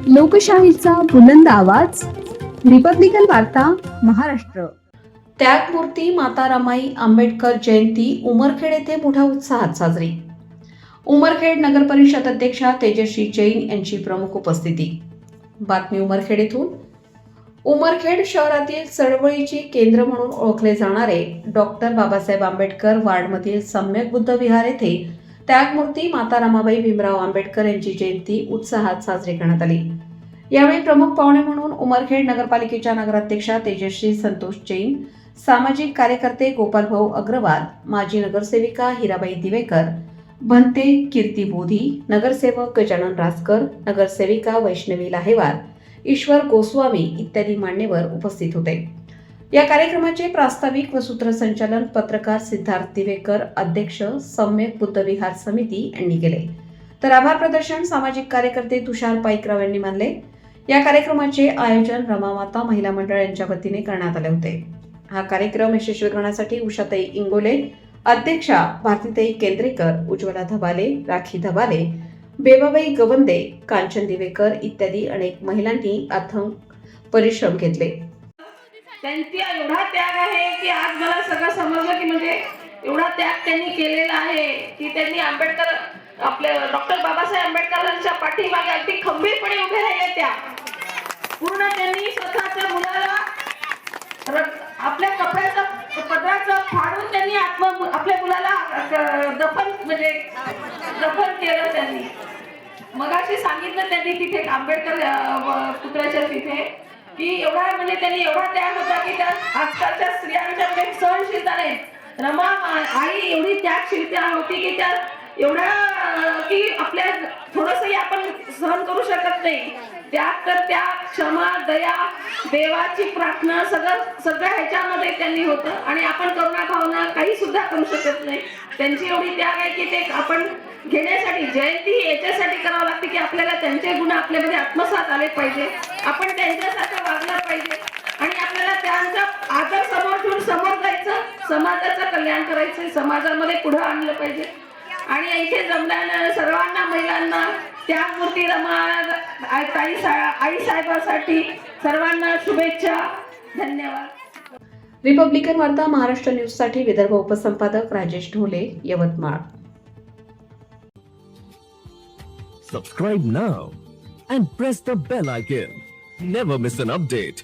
लोकशाहीचा बुलंद आवाज, रिपब्लिकन वार्ता, महाराष्ट्र. त्यागमूर्ती माता रमाई आंबेडकर जयंती उमरखेड येथे मोठ्या उत्साहात साजरी. उमरखेड नगर परिषद अध्यक्षा तेजश्री जैन यांची प्रमुख उपस्थिती. बातमी उमरखेड येथून. उमरखेड शहरातील चळवळीची केंद्र म्हणून ओळखले जाणारे डॉक्टर बाबासाहेब आंबेडकर वार्डमधील सम्यक बुद्ध विहार येथे त्यागमूर्ती माता रमाबाई भीमराव आंबेडकर यांची जयंती उत्साहात साजरी करण्यात आली. यावेळी प्रमुख पाहुणे म्हणून उमरखेड नगरपालिकेच्या नगराध्यक्षा तेजश्री संतोष जैन, सामाजिक कार्यकर्ते गोपालभाऊ अग्रवाल, माजी नगरसेविका हिराबाई दिवेकर, भंते कीर्ती बोधी, नगरसेवक गजानन रासकर, नगरसेविका वैष्णवी लाहेवार, ईश्वर गोस्वामी इत्यादी मान्यवर उपस्थित होते. या कार्यक्रमाचे प्रास्ताविक व सूत्रसंचालन पत्रकार सिद्धार्थ दिवेकर, अध्यक्ष सम्यक बुद्ध विहार समिती यांनी केले. तर आभार प्रदर्शन सामाजिक कार्यकर्ते तुषार पाईकराव यांनी मानले. या कार्यक्रमाचे आयोजन रमामाता महिला मंडळ यांच्या वतीने करण्यात आले होते. हा कार्यक्रम यशस्वी करण्यासाठी उषाताई इंगोले, अध्यक्षा भारतीताई केंद्रेकर, उज्ज्वला धबाले, राखी धबाले, बेबाबाई गवंदे, कांचन दिवेकर इत्यादी अनेक महिलांनी अथक परिश्रम घेतले. त्यांचा एवढा त्याग आहे की आज मला सगळं समजलं की म्हणजे एवढा त्याग त्यांनी केलेला आहे की त्यांनी आंबेडकर आपले डॉक्टर बाबासाहेब आंबेडकरांच्या पाठीमागे अगदी खंबीरपणे उभे राहिले. त्या पूर्ण त्यांनी स्वतःच्या मुलाला आपल्या कपड्याचा पदराचं फाडून त्यांनी आपल्या मुलाला दफन केलं. त्यांनी मगाशी सांगितलं त्यांनी तिथे आंबेडकर पुतळ्याच्या तिथे की एवढा म्हणजे त्यांनी एवढा त्याग होता की त्या आजकालच्या स्त्रियांच्या सहनशीलता नाही. रमा आई एवढी त्यागशीलता होती की त्या एवढ्या की आपल्या थोडंसंही आपण सहन करू शकत नाही. त्याग तर त्याग, क्षमा, दया, देवाची प्रार्थना सगळं ह्याच्यामध्ये त्यांनी होतं. आणि आपण करुणा भावना काही सुद्धा करू शकत नाही. त्यांची एवढी त्याग आहे की ते आपण घेण्यासाठी जयंती याच्यासाठी करावं लागते की आपल्याला त्यांचे गुण आपल्यामध्ये आत्मसात आले पाहिजे, आपण त्यांच्यासारखं वागलं पाहिजे आणि आपल्याला त्यांचा आदर समोर ठेवून समोर जायचं, समाजाचं कल्याण करायचं, समाजामध्ये पुढे आणलं पाहिजे. आणि इथे जमल्यानं सर्वांना महिलांना त्यागमूर्ती रमा आई साहेबांसाठी सर्वांना शुभेच्छा. धन्यवाद. रिपब्लिकन वार्ता महाराष्ट्र न्यूज साठी Vidarbha उपसंपादक Rajesh Dhole, Yavatmal. Subscribe now and press the bell icon. Never miss an update.